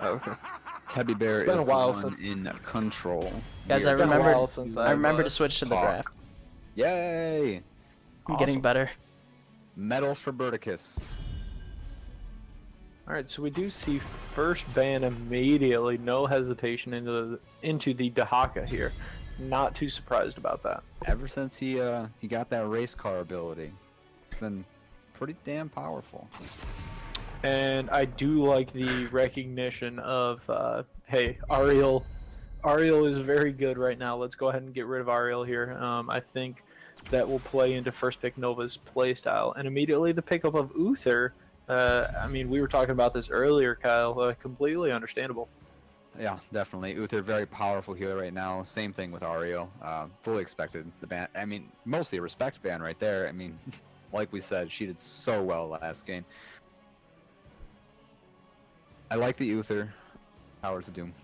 Okay. Teddy Bear It's been is a the while one since- in control. Guys, We I are It's been a remembered. while since I remember to I've, switch to the talk. draft. Yay! I'm getting Awesome. better. Medal for Burticus. All right, so we do see first ban immediately, no hesitation into the Dahaka here. Not too surprised about that. Ever since he got that race car ability, it's been pretty damn powerful. And I do like the recognition of, hey, Ariel is very good right now. Let's go ahead and get rid of Ariel here. I think that will play into first pick Nova's playstyle. And immediately the pickup of Uther, I mean, we were talking about this earlier, Kyle, completely understandable. Yeah, definitely. Uther, very powerful healer right now. Same thing with Ariel. Fully expected the ban. I mean, mostly a respect ban right there. I mean, like we said, she did so well last game. I like the Uther, Powers of Doom.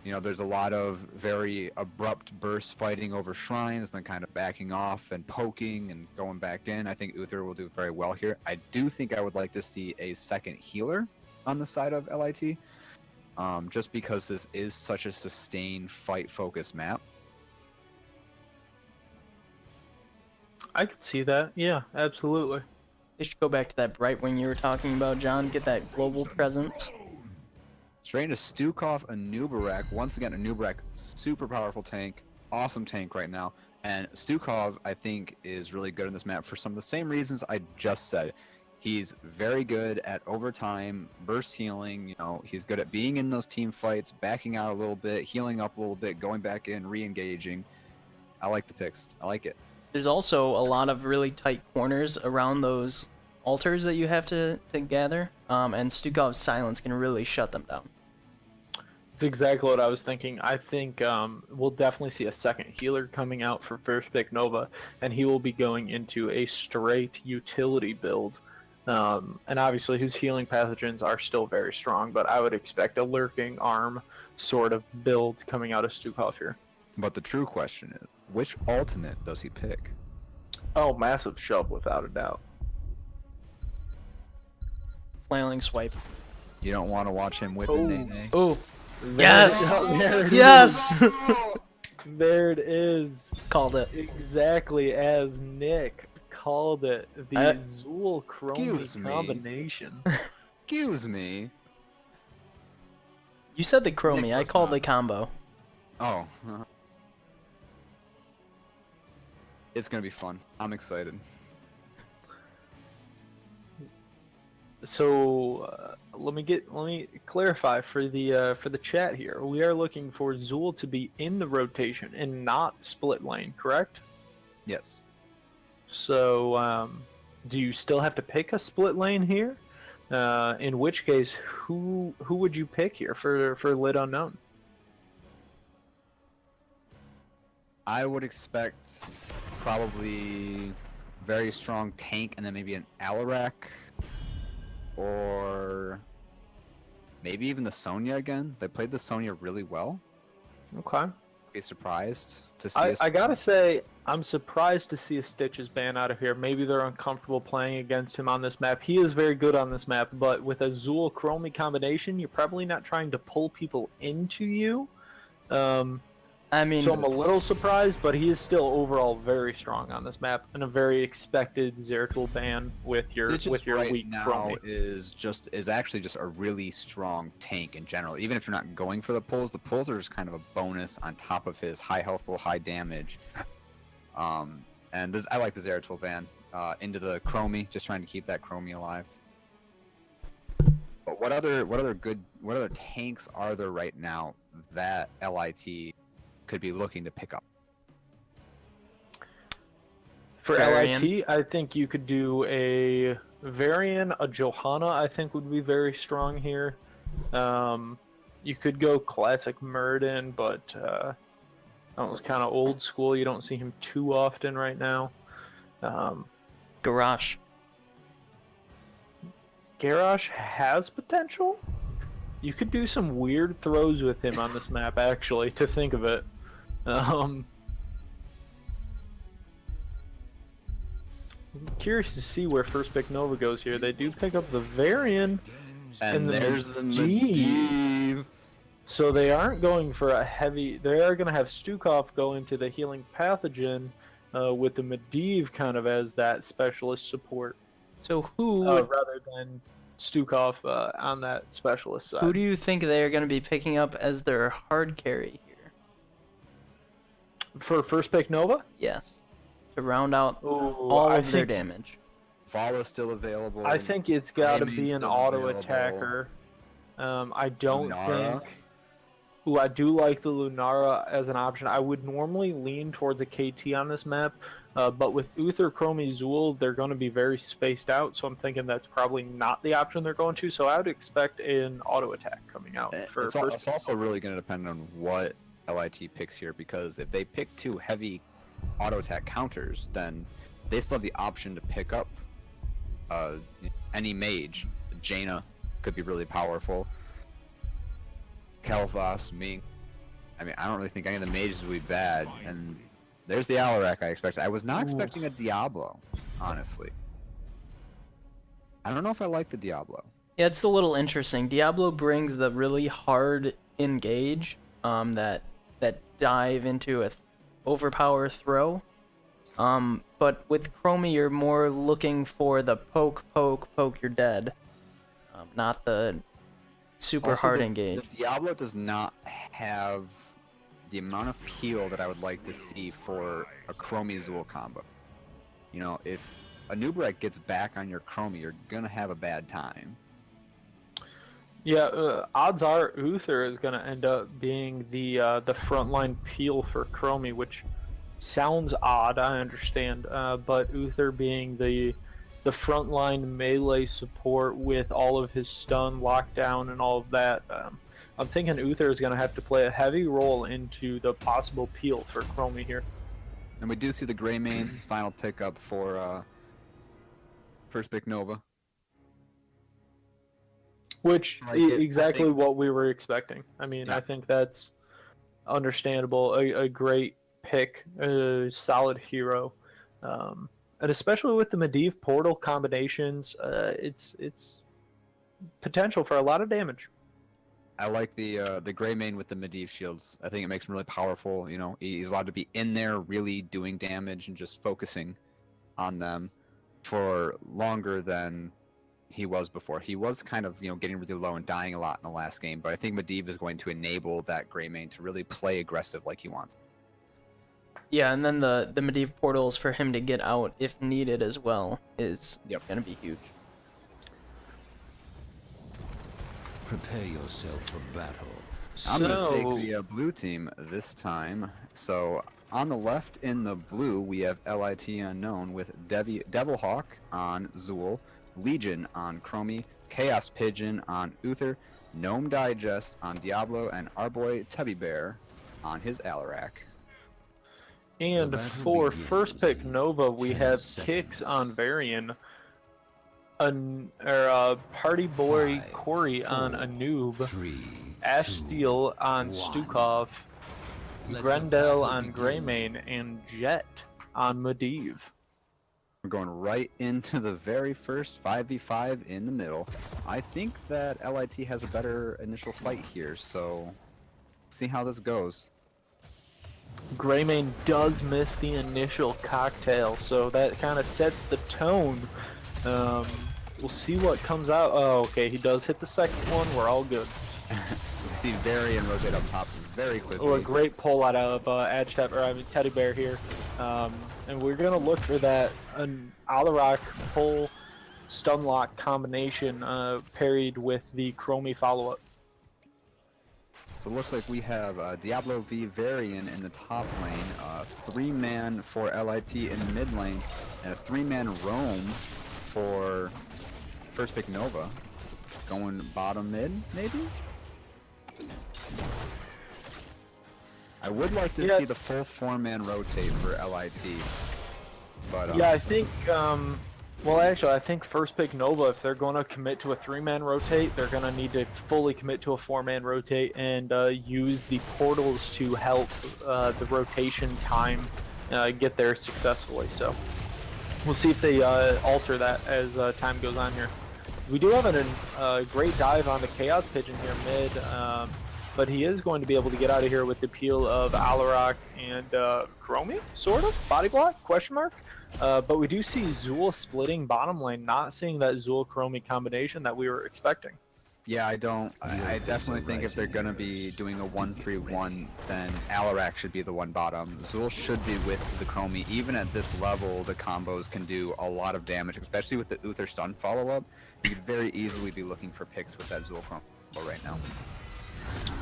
You know, there's a lot of very abrupt burst fighting over shrines, then kind of backing off and poking and going back in. I think Uther will do very well here. I do think I would like to see a second healer on the side of LiT, just because this is such a sustained fight-focused map. I could see that. Yeah, absolutely. They should go back to that bright wing you were talking about, John. Get that global presence. Straight into Stukov, a Nubarak. Once again, a Nubarak, super powerful tank, awesome tank right now. And Stukov, I think, is really good in this map for some of the same reasons I just said. He's very good at overtime, burst healing, you know, he's good at being in those team fights, backing out a little bit, healing up a little bit, going back in, re-engaging. I like the picks. I like it. There's also a lot of really tight corners around those altars that you have to gather, and Stukov's silence can really shut them down. That's exactly what I was thinking. I think we'll definitely see a second healer coming out for first pick Nova, and he will be going into a straight utility build. And obviously his healing pathogens are still very strong, but I would expect a lurking arm sort of build coming out of Stukov here. But the true question is, which ultimate does he pick? Oh, massive shove without a doubt. Flailing swipe. You don't want to watch him whip Oh. Nene. Oh, There yes! it is. There it Yes! is. There it is. Called it. Exactly as Nick called it. The Zool Excuse Chromie me. combination. Excuse me. You said the Chromie, Nick I does called not. the combo. Oh. It's gonna be fun. I'm excited. So let me clarify for the chat here. We are looking for Zool to be in the rotation and not split lane, correct? Yes. So do you still have to pick a split lane here? In which case, who would you pick here for LiT Unknown? I would expect probably very strong tank and then maybe an Alarak. Or maybe even the Sonya again. They played the Sonya really well. Okay. Be surprised to see. I gotta say, I'm surprised to see a Stitches ban out of here. Maybe they're uncomfortable playing against him on this map. He is very good on this map, but with a Zool Chromie combination, you're probably not trying to pull people into you. I mean, So I'm a little surprised, but he is still overall very strong on this map, and a very expected Zeratul ban with your Stitches your right weak now Chromie. is actually just a really strong tank in general. Even if you're not going for the pulls are just kind of a bonus on top of his high health pool, high damage. And this, I like the Zeratul ban into the Chromie, just trying to keep that Chromie alive. But what other tanks are there right now that LiT could be looking to pick up? For Varian. LiT, I think you could do a Varian, a Johanna, I think would be very strong here. You could go classic Murden, but that was kind of old school. You don't see him too often right now. Garrosh. Garrosh has potential. You could do some weird throws with him on this map, actually, to think of it. I'm curious to see where first pick Nova goes here. They do pick up the Varian. And the there's the Medivh. Medivh. So they aren't going for a heavy. They are going to have Stukov go into the healing pathogen, with the Medivh kind of as that specialist support, So who would, rather than Stukov on that specialist side. who do you think they are going to be picking up as their hard carry here? For first pick Nova? Yes, to round out Ooh, all I of their think, damage. Vala's still available. I think it's got to Rayman's be an still auto available. attacker. I don't Lunara? think. Ooh, I do like the Lunara as an option. I would normally lean towards a KT on this map, but with Uther, Chromie, Zool, they're going to be very spaced out, so I'm thinking that's probably not the option they're going to. So I would expect an auto attack coming out for It's also really going to depend on what LIT picks here, because if they pick two heavy auto attack counters, then they still have the option to pick up any mage. Jaina could be really powerful. Kalthas, Ming. I mean, I don't really think any of the mages would be bad. And there's the Alarak I expected. I was not expecting a Diablo, honestly. I don't know if I like the Diablo. Yeah, it's a little interesting. Diablo brings the really hard engage, that dive into a overpower throw. But with Chromie, you're more looking for the poke, you're dead. Not the super Also, hard the engage. Diablo does not have the amount of peel that I would like to see for a Chromie Zool combo. You know, if a Nubarak gets back on your Chromie, you're gonna have a bad time. Yeah, odds are Uther is going to end up being the frontline peel for Chromie, which sounds odd, I understand, but Uther being the frontline melee support with all of his stun, lockdown, and all of that, I'm thinking Uther is going to have to play a heavy role into the possible peel for Chromie here. And we do see the Greymane final pickup for first pick Nova. Which Like it, exactly I think, what we were expecting. I mean, Yeah. I think that's understandable. A great pick, a solid hero, and especially with the Medivh portal combinations, it's potential for a lot of damage. I like the Greymane with the Medivh shields. I think it makes him really powerful. You know, he's allowed to be in there, really doing damage and just focusing on them for longer than he was before. He was kind of, getting really low and dying a lot in the last game, but I think Medivh is going to enable that Greymane to really play aggressive like he wants. Yeah, and then the Medivh portals for him to get out if needed as well is going to be huge. Prepare yourself for battle. I'm going to take the blue team this time. So on the left in the blue, we have LIT Unknown with Devilhawk on Zool, Legion on Chromie, Chaos Pigeon on Uther, Gnome Digest on Diablo, and our boy Teddy Bear on his Alarak. And for first pick Nova, we have Kicks on Varian, Party Boy Corey on Anub, Ashsteel on Stukov, Grendel on Greymane, and Jet on Medivh. We're going right into the very first 5v5 in the middle. I think that LIT has a better initial fight here, so see how this goes. Greymane does miss the initial cocktail, so that kind of sets the tone. We'll see what comes out. Oh, okay, he does hit the second one. We're all good. We see Varian rotate up top very quickly. Oh, a great pull out of Teddy Bear here. And we're going to look for that Alarak pull stun lock combination parried with the Chromie follow-up. So it looks like we have Diablo v Varian in the top lane, 3-man for LIT in the mid lane, and a 3-man roam for first pick Nova. Going bottom mid, maybe? I would like to see the full 4-man rotate for LIT. But, yeah, I think, well, actually, I think first pick Nova, if they're going to commit to a 3-man rotate, they're going to need to fully commit to a 4-man rotate and use the portals to help the rotation time get there successfully. So we'll see if they alter that as time goes on here. we do have a great dive on the Chaos Pigeon here mid, but he is going to be able to get out of here with the peel of Alarak and Chromie, sort of, body block, question mark. But we do see Zool splitting bottom lane, not seeing that Zool-Chromie combination that we were expecting. Yeah, I definitely think if they're going to be doing a 1-3-1, then Alarak should be the one bottom. Zool should be with the Chromie. Even at this level, the combos can do a lot of damage, especially with the Uther stun follow-up. You could very easily be looking for picks with that Zool combo right now.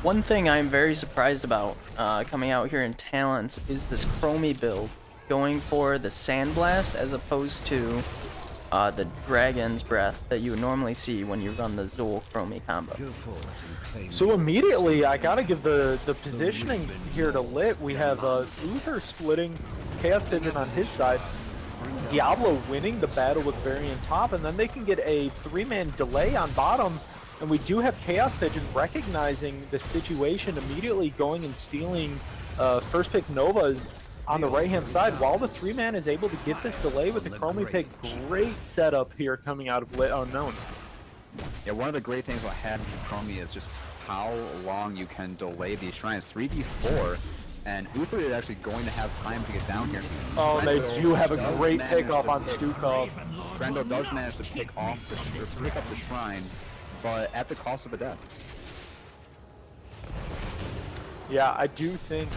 One thing I'm very surprised about coming out here in Talents is this Chromie build, going for the Sandblast as opposed to the Dragon's Breath that you would normally see when you run the Zool Chromie combo. So immediately, I gotta give the positioning here to LiT. We have Uther splitting Chaos Pigeon on his side, Diablo winning the battle with Varian top, and then they can get a 3-man delay on bottom. And we do have Chaos Pigeon recognizing the situation, immediately going and stealing first pick Novas on the right-hand side, while the 3-man is able to get this delay with the Chromie pick. Great setup here coming out of LiT Unknown. Yeah, one of the great things about having Chromie is just how long you can delay these shrines. 3v4, and Uther is actually going to have time to get down here. Oh, they do have a great pick-off on Stukov. Grendel does manage to pick up the shrine, but at the cost of a death. Yeah, I do think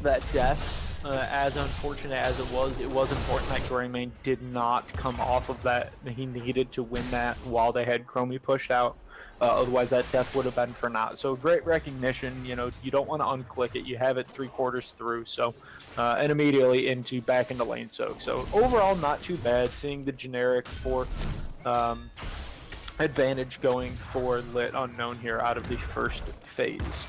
that death, as unfortunate as it was important that Greymane did not come off of that. He needed to win that while they had Chromie pushed out. Otherwise, that death would have been for naught. So great recognition. You know, you don't want to unclick it. You have it 3/4 through. So, and immediately back into lane soak. So overall, not too bad. Seeing the generic for advantage going for LiT Unknown here out of the first phase.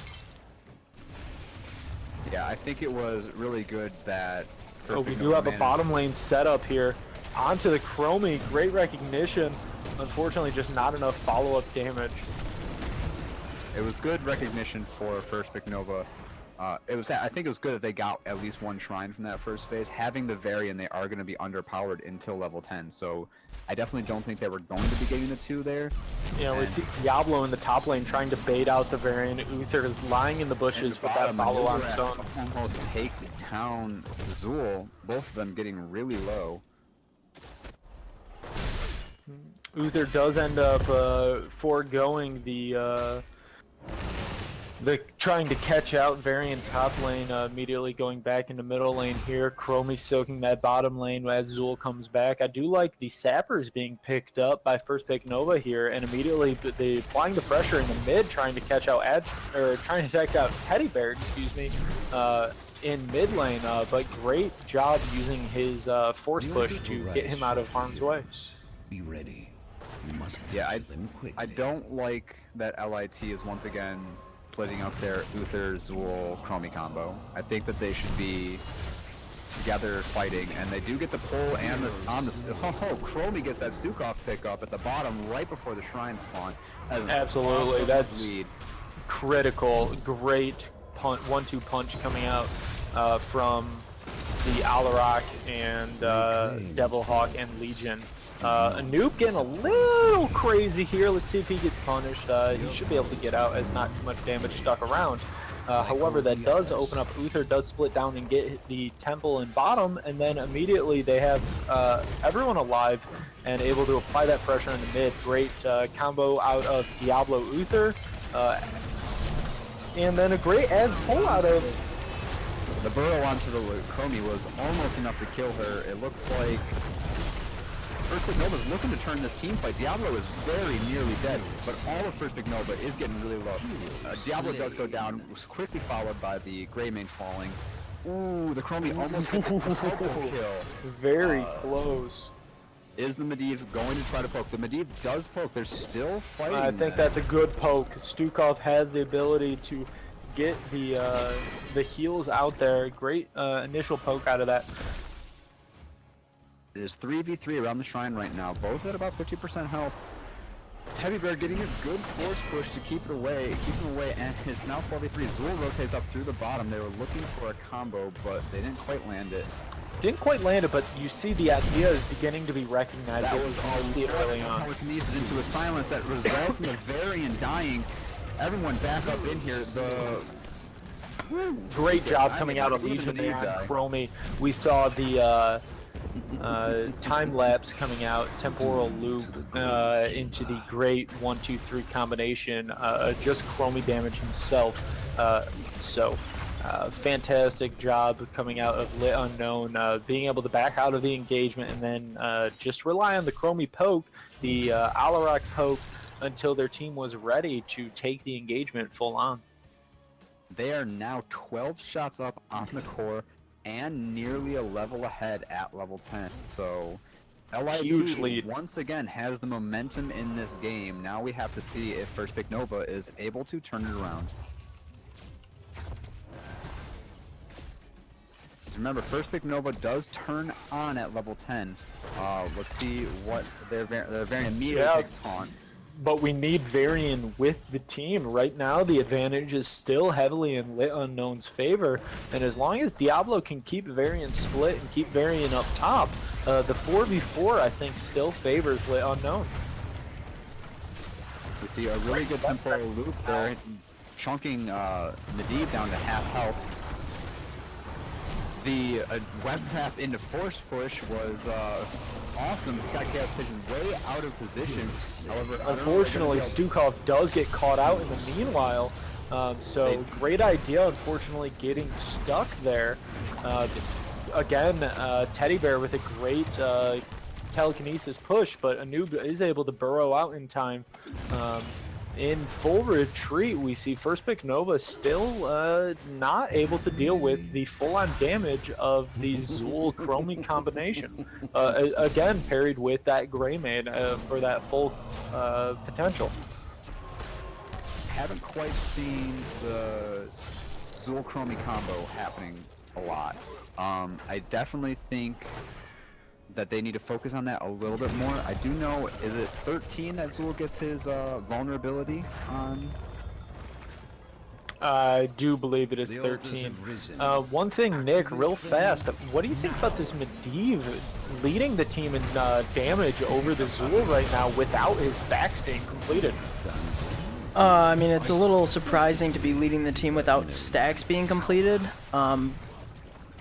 Yeah, I think it was really good that... Oh, we do have a bottom lane setup here onto the Chromie. Great recognition. Unfortunately, just not enough follow-up damage. It was good recognition for first pick Nova. I think it was good that they got at least one shrine from that first phase. Having the Varian, they are going to be underpowered until level 10, so I definitely don't think they were going to be getting the 2 there. Yeah, we see Diablo in the top lane trying to bait out the Varian. Uther is lying in the bushes with that follow-on stone. Almost takes down Zool, both of them getting really low. Uther does end up foregoing the trying to catch out Varian top lane, immediately going back into middle lane here. Chromie soaking that bottom lane as Zool comes back. I do like the sappers being picked up by first pick Nova here, and immediately they applying the pressure in the mid, trying to catch out Teddy Bear, excuse me, in mid lane. But great job using his force push to get him out of harm's way. Be ready. You must I don't like that LiT is once again splitting up their Uther Zool Chromie combo. I think that they should be together fighting, and they do get the pull and Chromie gets that Stukov pick up at the bottom right before the shrine spawn. Absolutely, awesome that's lead. Critical. Great punch, 1-2 punch coming out from the Alarak and Devilhawk and Legion. Anoop getting a little crazy here. Let's see if he gets punished. He should be able to get out as not too much damage stuck around. However, that does open up. Uther does split down and get the temple and bottom, and then immediately they have everyone alive and able to apply that pressure in the mid. Great combo out of Diablo Uther. And then a great ad pull out of... The burrow onto the Chromie was almost enough to kill her. It looks like First Big Nova's looking to turn this team fight. Diablo is very nearly dead, but all of First Big Nova is getting really low. Diablo does go down, was quickly followed by the Greymane falling. Ooh, the Chromie almost gets a double kill. Very close. Is the Medivh going to try to poke? The Medivh does poke. They're still fighting. I think that's a good poke. Stukov has the ability to get the heals out there. Great initial poke out of that. It is 3v3 around the shrine right now, both at about 50% health. Teddy Bear getting a good force push to keep it away, and it's now 4v3. Zool rotates up through the bottom. They were looking for a combo, but they didn't quite land it. Didn't quite land it, but you see the idea is beginning to be recognized. That You was can see it early on. telekinesis into a silence that results in the Varian dying. Everyone back up in here. Great job I coming didn't out of see the Legion there Medivh on die. Chromie. We saw the time lapse coming out, temporal loop into the great 1-2-3 combination. Just Chromie damage himself. Fantastic job coming out of Lit Unknown, being able to back out of the engagement and then just rely on the Chromie poke, the Alarak poke, until their team was ready to take the engagement full on. They are now 12 shots up on the core and nearly a level ahead at level 10. So LiT Huge lead. once again has the momentum in this game. Now we have to see if First Pick Nova is able to turn it around. Remember, First Pick Nova does turn on at level 10. Let's see what their variant immediately takes taunt. But we need Varian with the team. Right now, the advantage is still heavily in Lit Unknown's favor. And as long as Diablo can keep Varian split and keep Varian up top, the 4v4, I think, still favors Lit Unknown. We see a really good temporal loop there, chunking Medivh down to half health. The web tap into force push was awesome. Got Chaos Pigeon way out of position. However, Unfortunately, Stukov does get caught out in the meanwhile. So great idea, unfortunately, getting stuck there. Again, Teddy Bear with a great telekinesis push, but Anub is able to burrow out in time. In full retreat, we see First Pick Nova still not able to deal with the full-on damage of the Zul Chromie combination. Again, parried with that Greymane for that full potential. Haven't quite seen the Zul Chromie combo happening a lot. I definitely think that they need to focus on that a little bit more. I do know, is it 13 that Zul gets his vulnerability on? I do believe it is 13. One thing, Nick, real fast, what do you think about this Medivh leading the team in damage over the Zul right now without his stacks being completed? I mean, it's a little surprising to be leading the team without stacks being completed.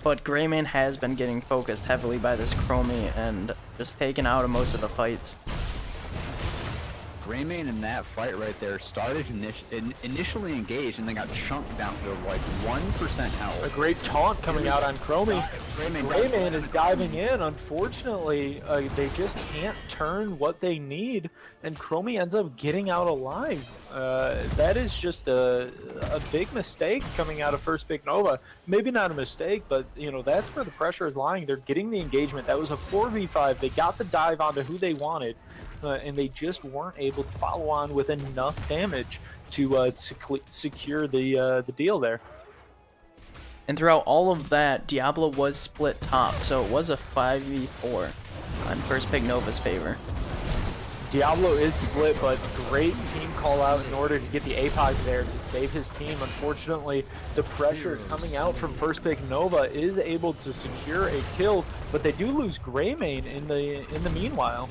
But Greymane has been getting focused heavily by this Chromie and just taken out of most of the fights. Greymane in that fight right there started initially engaged and then got chunked down to like 1% health. A great taunt coming out on Chromie. Greymane is diving in. Unfortunately, they just can't turn what they need, and Chromie ends up getting out alive. That is just a big mistake coming out of First Pick Nova. Maybe not a mistake, but you know that's where the pressure is lying. They're getting the engagement. That was a 4v5. They got the dive onto who they wanted. And they just weren't able to follow on with enough damage to secure the deal there. And throughout all of that, Diablo was split top, so it was a 5v4 on First Pick Nova's favor. Diablo is split, but great team call out in order to get the APOC there to save his team. Unfortunately, the pressure coming out from First Pick Nova is able to secure a kill, but they do lose Greymane in the meanwhile.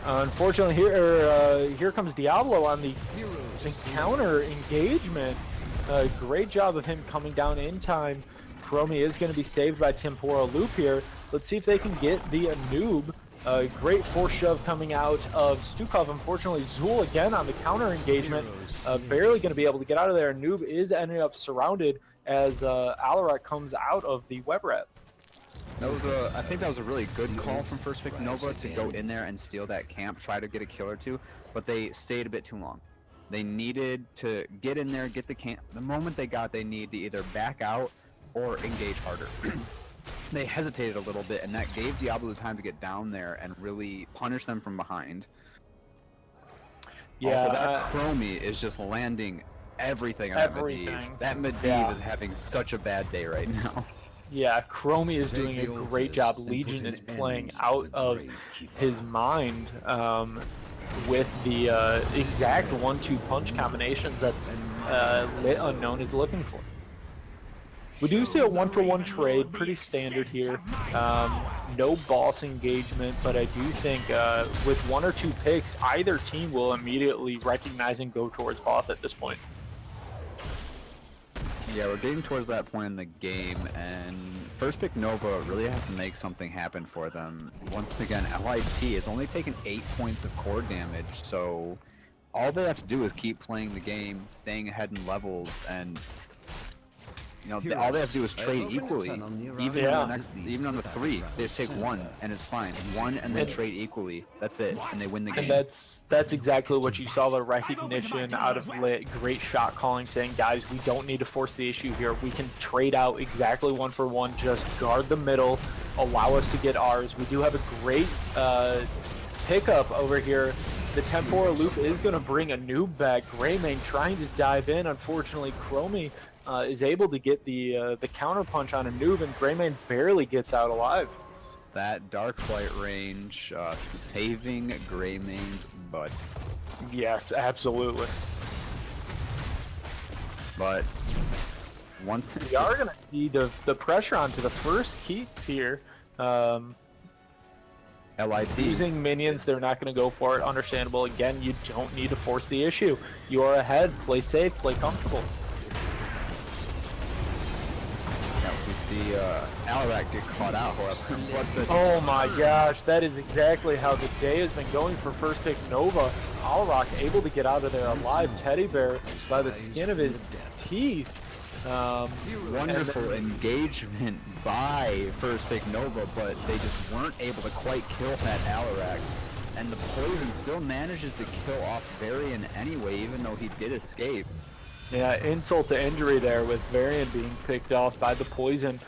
Unfortunately, here comes Diablo on the counter engagement. Great job of him coming down in time. Chromie is going to be saved by Temporal Loop here. Let's see if they can get the Anub. Great force shove coming out of Stukov. Unfortunately, Zul again on the counter engagement. Barely going to be able to get out of there. Anub is ending up surrounded as Alarak comes out of the web wrap. That was I think that was a really good call from First Pick Nova to go in there and steal that camp, try to get a kill or two, but they stayed a bit too long. They needed to get in there, get the camp. The moment they need to either back out or engage harder. They hesitated a little bit, and that gave Diablo the time to get down there and really punish them from behind. Yeah, also, that Chromie is just landing everything on that Medivh. That Medivh is having such a bad day right now. Yeah, Chromie is doing a great job. Legion is playing out of his mind with the exact 1-2 punch combinations that Lit Unknown is looking for. We do see a 1-for-1 trade, pretty standard here. No boss engagement, but I do think with 1 or 2 picks, either team will immediately recognize and go towards boss at this point. Yeah, we're getting towards that point in the game, and first pick Nova really has to make something happen for them. Once again, LiT has only taken 8 points of core damage, so all they have to do is keep playing the game, staying ahead in levels, and all they have to do is trade equally. Even on the 3, they just take 1 and it's fine. 1 and then trade equally. That's it, and they win the game. And that's exactly what you saw, the recognition out of LiT. Great shot calling, saying, guys, we don't need to force the issue here. We can trade out exactly 1-for-1. Just guard the middle, allow us to get ours. We do have a great pickup over here. The temporal loop is going to bring a noob back. Greymane trying to dive in. Unfortunately, Chromie is able to get the counter punch on a noob, and Greymane barely gets out alive. That Dark Flight range saving Greymane's butt. Yes, absolutely. But once We are going to see the pressure onto the first keep here. LiT Using minions, they're not going to go for it. Understandable. Again, you don't need to force the issue. You are ahead. Play safe. Play comfortable. we see Alarak get caught out, however. Oh my gosh, that is exactly how the day has been going for first pick Nova. Alrock able to get out of there alive. Teddy Bear by the skin of his teeth. Wonderful engagement by first pick Nova, but they just weren't able to quite kill that Alarak. And the poison still manages to kill off Varian anyway, even though he did escape. Yeah, insult to injury there with Varian being picked off by the poison.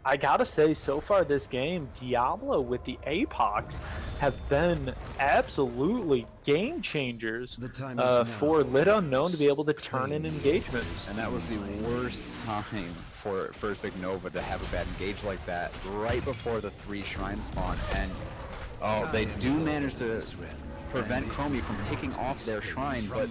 I gotta say, so far this game, Diablo with the Apox have been absolutely game changers for LiT Unknown to be able to turn in engagement. And that was the worst time for first pick Nova to have a bad engage like that right before the 3 shrine spawn. And oh, they do manage to prevent Chromie from picking off their shrine, but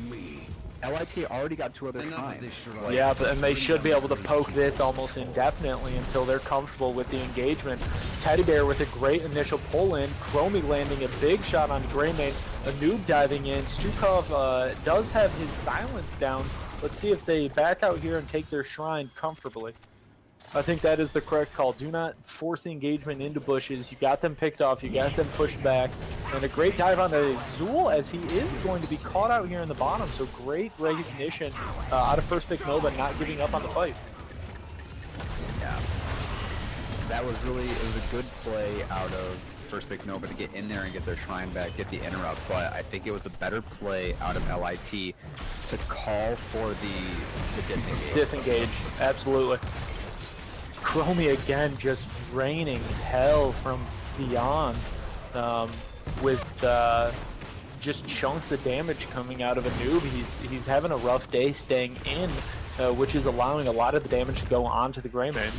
LiT already got 2 other shrines. Yeah, and they should be able to poke this almost indefinitely until they're comfortable with the engagement. Teddy Bear with a great initial pull-in. Chromie landing a big shot on Greymane. A noob diving in. Stukov does have his silence down. Let's see if they back out here and take their shrine comfortably. I think that is the correct call. Do not force the engagement into bushes. You got them picked off. You got them pushed back. And a great dive on the Zool as he is going to be caught out here in the bottom. So great recognition out of first pick Nova, not giving up on the fight. Yeah. That was really, it was a good play out of first pick Nova to get in there and get their shrine back, get the interrupt. But I think it was a better play out of LiT to call for the disengage. Disengage, absolutely. Chromie again just raining hell from beyond with just chunks of damage coming out of a noob. He's having a rough day staying in, which is allowing a lot of the damage to go onto the Greymane.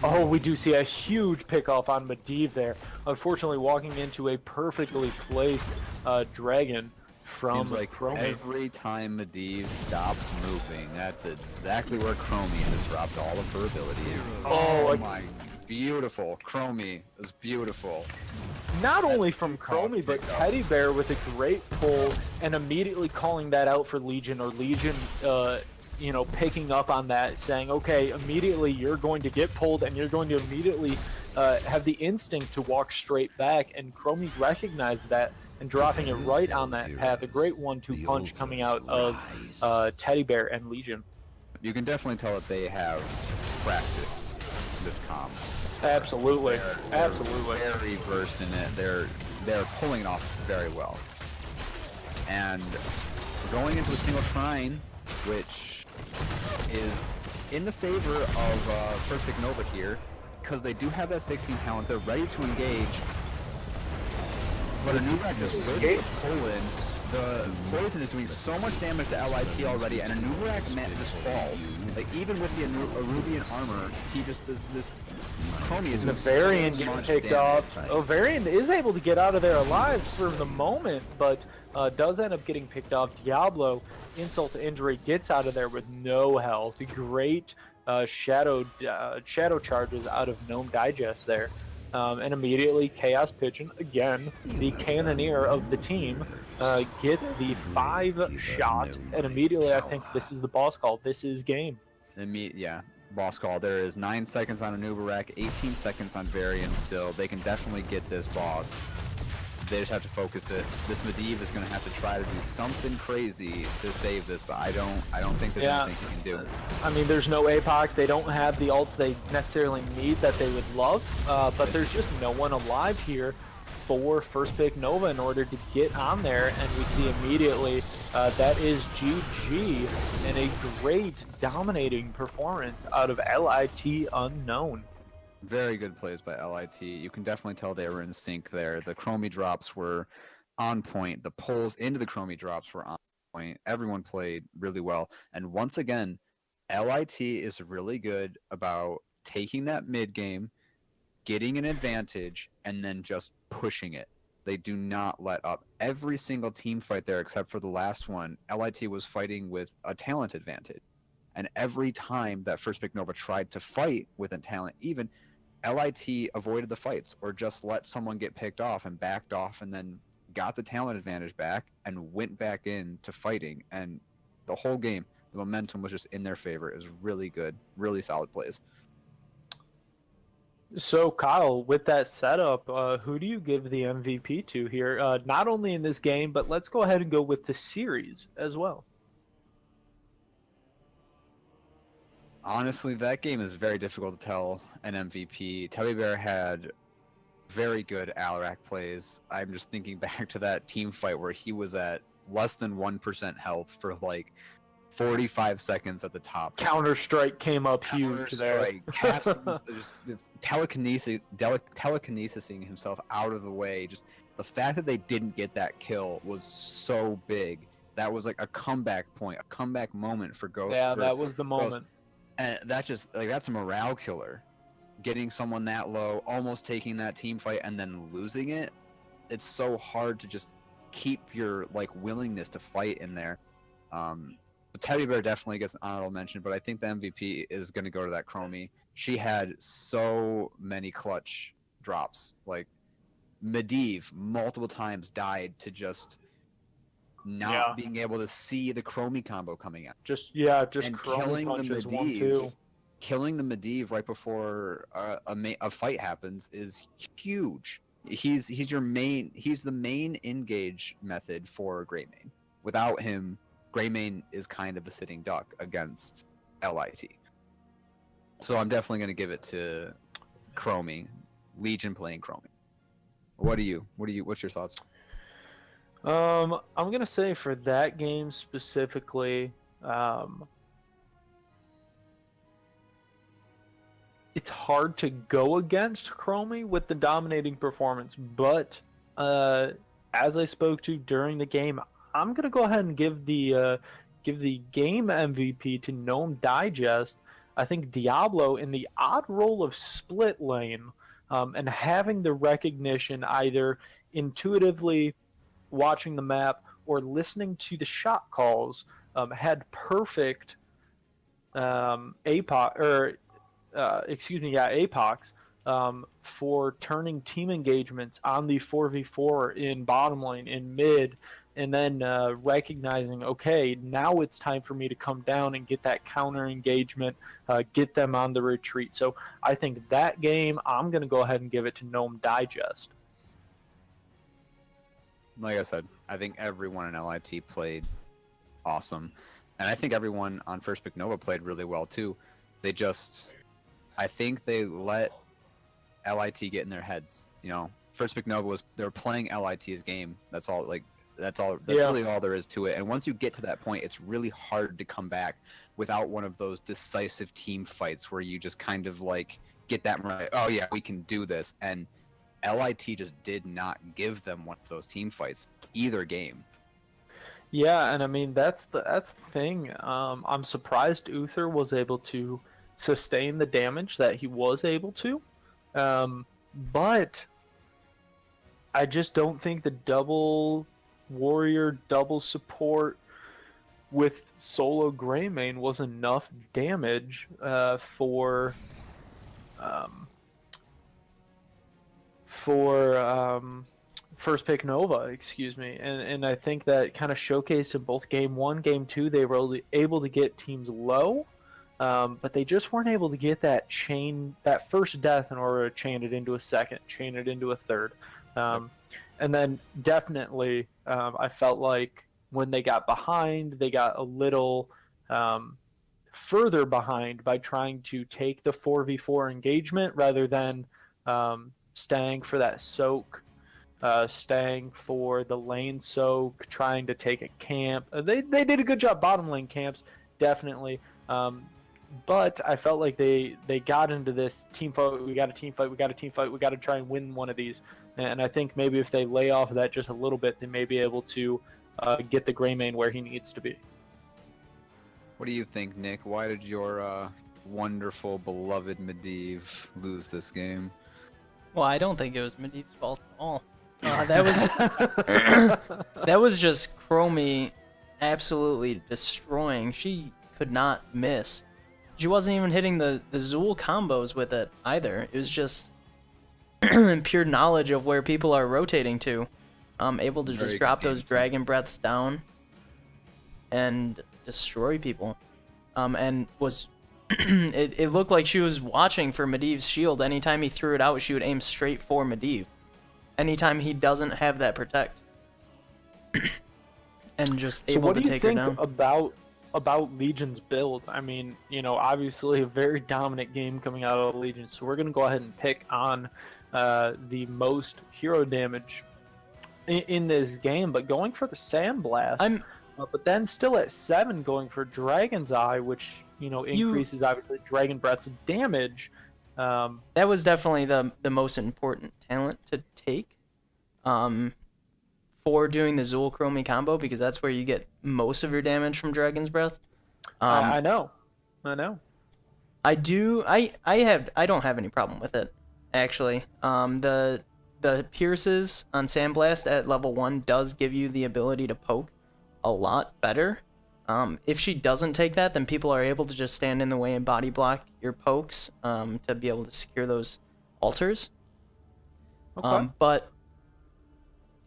Oh, we do see a huge pickoff on Medivh there. Unfortunately, walking into a perfectly placed dragon from Seems like Chromie. every time Medivh stops moving, that's exactly where Chromie has dropped all of her abilities. Oh my, beautiful. Chromie is beautiful. Not only from Chromie, but Teddy Bear with a great pull and immediately calling that out for Legion, or Legion, you know, picking up on that, saying, okay, immediately you're going to get pulled and you're going to immediately have the instinct to walk straight back, and Chromie recognized that and dropping it right on that path. A great 1-2 punch coming out of Teddy Bear and Legion. You can definitely tell that they have practiced this comp. Absolutely, They're absolutely. very versed in it. They're pulling it off very well. And going into a single shrine, which is in the favor of first pick Nova here, because they do have that 16 talent. They're ready to engage. But a new rack just pull in, The poison is doing so much damage to LiT already, and Anubarak man just falls. Like even with the Arubian armor, he just this Chromie is doing Varian so getting much picked damage. off. Varian is able to get out of there alive for the moment, but does end up getting picked off. Diablo, insult to injury, gets out of there with no health. Great shadow charges out of Gnome Digest there. And immediately Chaos Pigeon, again, the cannoneer of the team, gets the 5 shot, and immediately I think this is the boss call. This is game. Yeah, boss call. There is 9 seconds on Anubarak, 18 seconds on Varian still. They can definitely get this boss. They just have to focus it. This Medivh is going to have to try to do something crazy to save this, but I don't think there's anything he can do. I mean, there's no APOC. They don't have the ults they necessarily need that they would love, but there's just no one alive here for first pick Nova in order to get on there, and we see immediately that is GG and a great dominating performance out of LiT Unknown. Very good plays by LiT. You can definitely tell they were in sync there. The Chromie drops were on point. The pulls into the Chromie drops were on point. Everyone played really well. And once again, LiT is really good about taking that mid game, getting an advantage, and then just pushing it. They do not let up. Every single team fight there, except for the last one, LiT was fighting with a talent advantage. And every time that first pick Nova tried to fight with a talent, even LiT avoided the fights or just let someone get picked off and backed off and then got the talent advantage back and went back into fighting. And the whole game, the momentum was just in their favor. It was really good, really solid plays. So, Kyle, with that setup, who do you give the MVP to here? Not only in this game, but let's go ahead and go with the series as well. Honestly, that game is very difficult to tell an MVP. Teddy Bear had very good Alarak plays. I'm just thinking back to that team fight where he was at less than 1% health for like 45 seconds at the top. Counter-Strike came up huge there. Just telekinesising himself out of the way. Just the fact that they didn't get that kill was so big. That was like a comeback point, a comeback moment for Ghost. Yeah, that was the moment. Ghost. And that just like that's a morale killer. Getting someone that low, almost taking that team fight and then losing it. It's so hard to just keep your like willingness to fight in there. The Teddy Bear definitely gets an honorable mention, but I think the MVP is going to go to that Chromie. She had so many clutch drops. Like Medivh multiple times died to just not being able to see the Chromie combo coming out. Just and killing the Medivh. Killing the Medivh right before a fight happens is huge. He's the main engage method for Greymane. Without him, Greymane is kind of a sitting duck against LiT. So I'm definitely going to give it to Chromie, Legion playing Chromie. What's your thoughts? I'm gonna say for that game specifically, it's hard to go against Chromie with the dominating performance, but as I spoke to during the game, I'm gonna go ahead and give the game MVP to Gnome Digest. I think Diablo in the odd role of split lane, and having the recognition either intuitively watching the map or listening to the shot calls, had perfect APOCs for turning team engagements on the 4v4 in bottom lane, in mid, and then recognizing, okay, now it's time for me to come down and get that counter engagement, get them on the retreat. So I think that game, I'm going to go ahead and give it to Gnome Digest. Like I said, I think everyone in LiT played awesome. And I think everyone on First Pick Nova played really well too. I think they let LiT get in their heads. You know, First Pick Nova they were playing LiT's game. That's really all there is to it. And once you get to that point, it's really hard to come back without one of those decisive team fights where you just kind of like get that right. Oh yeah, we can do this. And LiT just did not give them one of those team fights either game. Yeah, and I mean that's the thing. I'm surprised Uther was able to sustain the damage that he was able to. But I just don't think the double warrior, double support with solo Greymane was enough damage um, for first pick Nova, excuse me, and I think that kind of showcased in both game one, game two, they were able to get teams low, but they just weren't able to get that first death in order to chain it into a second, chain it into a third, um, and then definitely I felt like when they got behind, they got a little further behind by trying to take the 4v4 engagement rather than staying for that soak, staying for the lane soak, trying to take a camp. They did a good job bottom lane camps, definitely. But I felt like they got into this team fight. We got a team fight. We got a team fight. We got to try and win one of these. And I think maybe if they lay off of that just a little bit, they may be able to get the Greymane where he needs to be. What do you think, Nick? Why did your wonderful, beloved Medivh lose this game? Well, I don't think it was Medivh's fault at all. That was that was just Chromie absolutely destroying. She could not miss. She wasn't even hitting the Zool combos with it either. It was just pure knowledge of where people are rotating to. Able to Very just drop good those game, dragon breaths down and destroy people. And was it looked like she was watching for Medivh's shield. Anytime he threw it out, she would aim straight for Medivh. Anytime he doesn't have that protect. And just So able what to do you take her think down. about Legion's build? I mean, obviously a very dominant game coming out of Legion. So we're gonna go ahead and pick on the most hero damage in this game, but going for the Sandblast. But then still at 7 going for Dragon's Eye, which increases obviously Dragon Breath's damage. That was definitely the most important talent to take for doing the Zool Chromie combo, because that's where you get most of your damage from Dragon's Breath. I know. I don't have any problem with it, actually. The Pierces on Sandblast at level 1 does give you the ability to poke a lot better. If she doesn't take that, then people are able to just stand in the way and body block your pokes to be able to secure those altars. Okay. But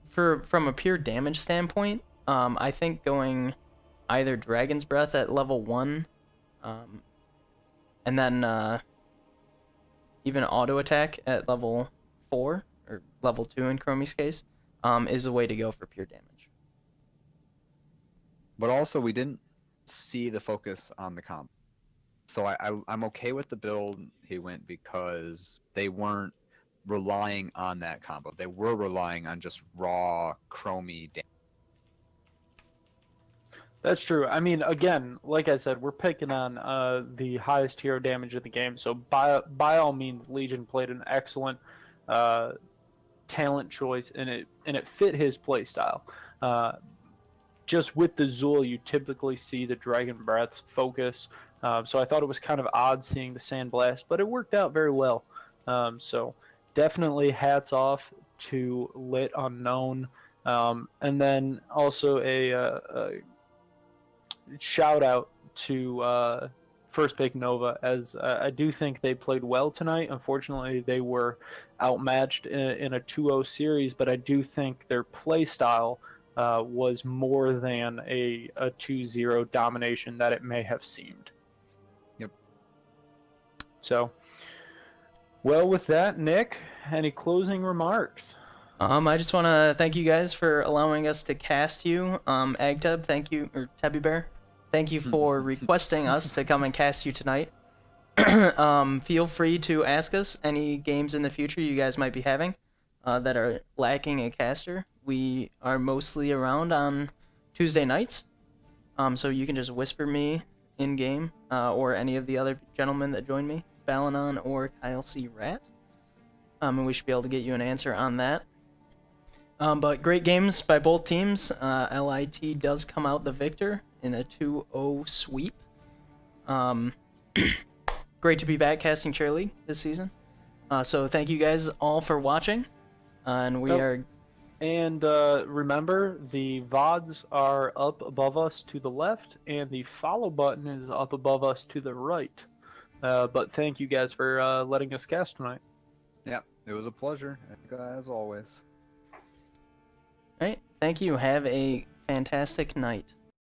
from a pure damage standpoint, I think going either Dragon's Breath at level 1, and then even auto attack at level 4 or level 2 in Chromie's case, is the way to go for pure damage. But also, we didn't see the focus on the comp. So I'm okay with the build he went because they weren't relying on that combo. They were relying on just raw Chromie damage. That's true. I mean, again, like I said, we're picking on the highest hero damage of the game. So by all means, Legion played an excellent talent choice, and it fit his playstyle. Just with the Zool, you typically see the Dragon Breath's focus. So I thought it was kind of odd seeing the Sandblast, but it worked out very well. So definitely hats off to LiT Unknown. And then also a shout out to First Pick Nova, as I do think they played well tonight. Unfortunately, they were outmatched in a 2-0 series, but I do think their play style was more than a 2-0 domination that it may have seemed. Yep. So, well, with that, Nick, any closing remarks? I just want to thank you guys for allowing us to cast you. Agtub, thank you, or Tebby Bear, thank you for requesting us to come and cast you tonight. Feel free to ask us any games in the future you guys might be having that are lacking a caster. We are mostly around on Tuesday nights, so you can just whisper me in game, or any of the other gentlemen that join me, Balanon or Kyle C. Rat, and we should be able to get you an answer on that. But great games by both teams. LIT does come out the victor in a 2-0 sweep. Great to be back casting Chair League this season. So thank you guys all for watching. And we Yep. are... And remember, the VODs are up above us to the left, and the follow button is up above us to the right. But thank you guys for letting us cast tonight. Yeah, it was a pleasure, as always. All right. Thank you. Have a fantastic night.